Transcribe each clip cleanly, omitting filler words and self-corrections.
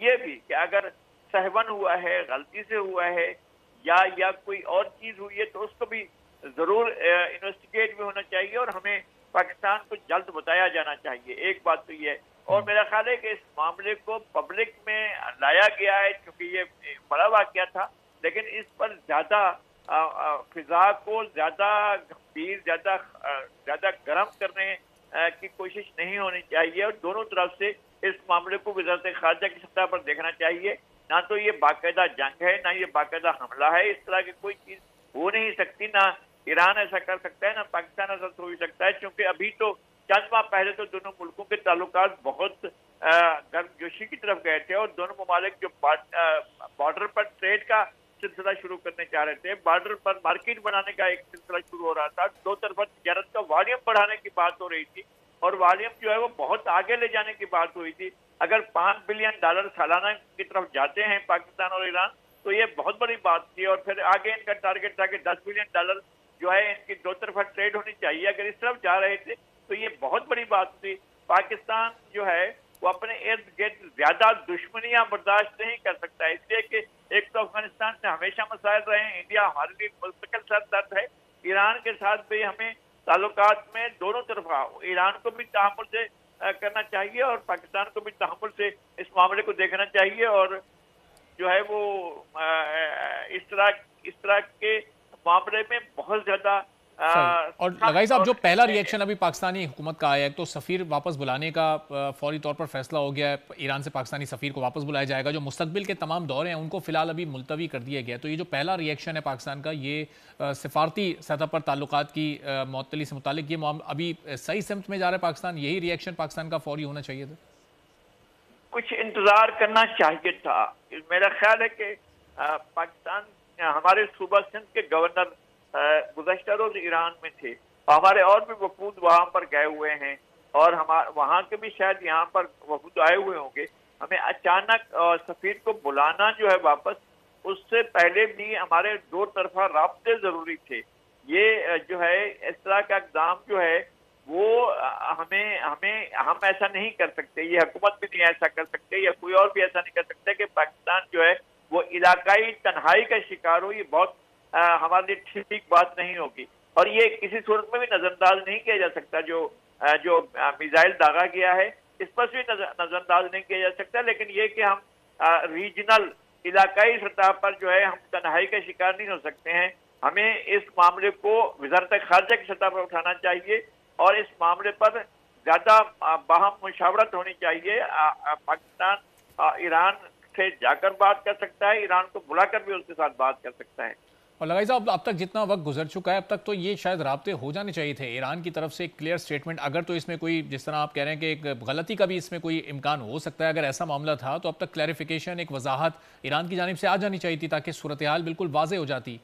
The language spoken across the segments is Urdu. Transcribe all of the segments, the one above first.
یہ بھی کہ اگر سہون ہوا ہے، غلطی سے ہوا ہے یا کوئی اور چیز ہوئی ہے تو اس کو بھی ضرور انویسٹیگیٹ بھی ہونا چاہیے اور ہمیں پاکستان کو جلد بتایا جانا چاہیے. ایک بات تو یہ ہے. اور میرا خیال ہے کہ اس معاملے کو پبلک میں لایا گیا ہے چونکہ یہ بڑا واقعہ تھا، لیکن اس پر زیادہ فضا کو زیادہ گمبھیر، زیادہ گرم کرنے کی کوشش نہیں ہونی چاہیے اور دونوں طرف سے اس معاملے کو وزارت خارجہ کی سطح پر دیکھنا چاہیے. نہ تو یہ باقاعدہ جنگ ہے، نہ یہ باقاعدہ حملہ ہے. اس طرح کی کوئی چیز ہو نہیں سکتی. نہ ایران ایسا کر سکتا ہے، نہ پاکستان ایسا ہو سکتا ہے، کیونکہ ابھی تو چند ماہ پہلے تو دونوں ملکوں کے تعلقات بہت گرمجوشی کی طرف گئے تھے اور دونوں ممالک جو بارڈر پر ٹریڈ کا سلسلہ شروع کرنے چاہ رہے تھے، بارڈر پر مارکیٹ بنانے کا ایک سلسلہ شروع ہو رہا تھا، دو طرفہ تجارت کا والیوم بڑھانے کی بات ہو رہی تھی اور والیوم جو ہے وہ بہت آگے لے جانے کی بات ہوئی تھی. اگر $5 بلین سالانہ کی طرف جاتے ہیں پاکستان اور ایران تو یہ بہت بڑی بات تھی اور پھر آگے ان کا ٹارگٹ تھا کہ $10 بلین جو ہے ان کی دو طرفہ ٹریڈ ہونی چاہیے. اگر اس طرف جا رہے تھے تو یہ بہت بڑی بات تھی. پاکستان جو ہے وہ اپنے ارد گرد زیادہ دشمنیاں برداشت نہیں کر سکتا ہے، اس لیے کہ ایک تو افغانستان سے ہمیشہ مسائل رہے ہیں، انڈیا ہمارے لیے مستقل سر درد ہے. ایران کے ساتھ بھی ہمیں تعلقات میں دونوں طرف ایران کو بھی تحمل سے کرنا چاہیے اور پاکستان کو بھی تحمل سے اس معاملے کو دیکھنا چاہیے اور جو ہے وہ اس طرح کے معاملے میں بہت زیادہ اور لگائی صاحب جو پہلا ریئیکشن ابھی پاکستانی حکومت کا آیا ہے تو سفیر واپس بلانے کا فوری طور پر فیصلہ ہو گیا ہے، ایران سے پاکستانی سفیر کو واپس بلایا جائے گا. جو مستقبل کے تمام دورے ہیں ان کو فی الحال ابھی ملتوی کر دیا گیا. تو یہ جو پہلا ریئیکشن ہے پاکستان کا، یہ سفارتی سطح پر تعلقات کی معطلی سے متعلق یہ ابھی صحیح سمت میں جا رہا ہے پاکستان؟ یہی ریئیکشن پاکستان کا فوری ہونا چاہیے تھا؟ کچھ انتظار کرنا چاہیے تھا. میرا خیال ہے کہ پاکستان ہمارے صوبہ سندھ کے گورنر گزشتہ روز ایران میں تھے، ہمارے اور بھی وفود وہاں پر گئے ہوئے ہیں اور وہاں کے بھی شاید یہاں پر وفود آئے ہوئے ہوں گے. ہمیں اچانک سفیر کو بلانا جو ہے واپس، اس سے پہلے بھی ہمارے دو طرفہ رابطے ضروری تھے. یہ جو ہے اس طرح کا اقدام جو ہے وہ ہم ایسا نہیں کر سکتے، یہ حکومت بھی نہیں ایسا کر سکتے یا کوئی اور بھی ایسا نہیں کر سکتے کہ پاکستان جو ہے وہ علاقائی تنہائی کا شکار ہو. یہ بہت ہمارے لیے ٹھیک بات نہیں ہوگی اور یہ کسی صورت میں بھی نظر انداز نہیں کیا جا سکتا. جو میزائل داغا گیا ہے اس پر بھی نظر انداز نہیں کیا جا سکتا، لیکن یہ کہ ہم ریجنل علاقائی سطح پر جو ہے ہم تنہائی کا شکار نہیں ہو سکتے ہیں. ہمیں اس معاملے کو وزارت خارجہ کی سطح پر اٹھانا چاہیے اور اس معاملے پر زیادہ باہم مشاورت ہونی چاہیے. پاکستان ایران سے جا کر بات کر سکتا ہے، ایران کو بلا کر بھی اس کے ساتھ بات کر سکتا ہے. اور لگائی صاحب اب تک جتنا وقت گزر چکا ہے اب تک تو یہ شاید رابطے ہو جانے چاہیے تھے. ایران کی طرف سے ایک کلیئر سٹیٹمنٹ، اگر تو اس میں کوئی جس طرح آپ کہہ رہے ہیں کہ ایک غلطی کا بھی اس میں کوئی امکان ہو سکتا ہے، اگر ایسا معاملہ تھا تو اب تک کلیریفیکیشن، ایک وضاحت ایران کی جانب سے آ جانی چاہیے تھی تاکہ صورتحال بالکل واضح ہو جاتی.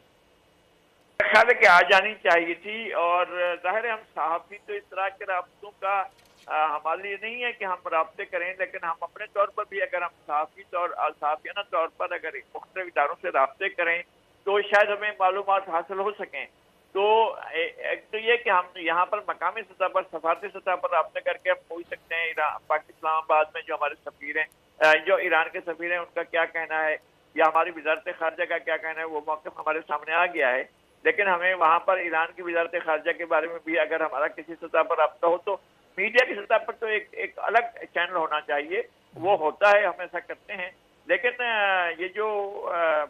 خیال ہے کہ آ جانی چاہیے تھی اور ظاہر ہے ہم صحافی تو اس طرح کے رابطوں کا ہمارے لیے نہیں ہے کہ ہم رابطے کریں، لیکن ہم اپنے طور پر بھی اگر ہم صحافیانہ طور پر اگر مختلف اداروں سے رابطے کریں تو شاید ہمیں معلومات حاصل ہو سکیں. تو ایک تو یہ کہ ہم یہاں پر مقامی سطح پر، سفارتی سطح پر رابطے کر کے ہم پوچھ سکتے ہیں اسلام آباد میں جو ہمارے سفیر ہیں، جو ایران کے سفیر ہیں، ان کا کیا کہنا ہے یا ہماری وزارت خارجہ کا کیا کہنا ہے. وہ موقف ہمارے سامنے آ گیا ہے، لیکن ہمیں وہاں پر ایران کی وزارت خارجہ کے بارے میں بھی اگر ہمارا کسی سطح پر رابطہ ہو تو میڈیا کی سطح پر تو ایک الگ چینل ہونا چاہیے. وہ ہوتا ہے، ہم ایسا کرتے ہیں، لیکن یہ جو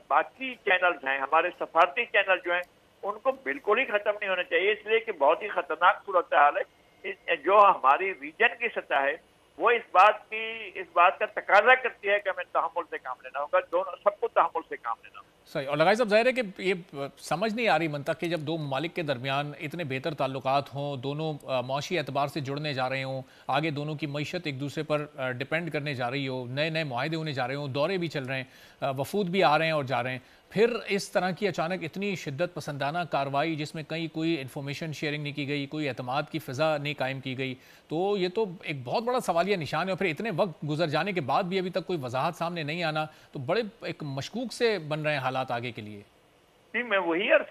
باقی چینلز ہیں، ہمارے سفارتی چینل جو ہیں، ان کو بالکل ہی ختم نہیں ہونا چاہیے، اس لیے کہ بہت ہی خطرناک صورتحال ہے. جو ہماری ریجن کی سطح ہے وہ اس بات کا تقاضا کرتی ہے کہ ہمیں تحمل سے کام لینا ہوگا، دونوں سب کو تحمل سے کام لینا ہوگا. صحیح. اور لگائی صاحب ظاہر ہے کہ یہ سمجھ نہیں آ رہی منطق کہ جب دو ممالک کے درمیان اتنے بہتر تعلقات ہوں، دونوں معاشی اعتبار سے جڑنے جا رہے ہوں، آگے دونوں کی معیشت ایک دوسرے پر ڈیپینڈ کرنے جا رہی ہو، نئے نئے معاہدے ہونے جا رہے ہوں، دورے بھی چل رہے ہیں، وفود بھی آ رہے ہیں اور جا رہے ہیں، پھر اس طرح کی اچانک اتنی شدت پسندانہ کارروائی جس میں کہیں کوئی انفارمیشن شیئرنگ نہیں کی گئی، کوئی اعتماد کی فضا نہیں قائم کی گئی، تو یہ تو ایک بہت بڑا سوالیہ نشان ہے. اور پھر اتنے وقت گزر جانے کے بعد بھی ابھی تک کوئی وضاحت سامنے نہیں آنا تو بڑے ایک مشکوک سے بن رہے ہیں حالات آگے کے لیے. میں وہی عرض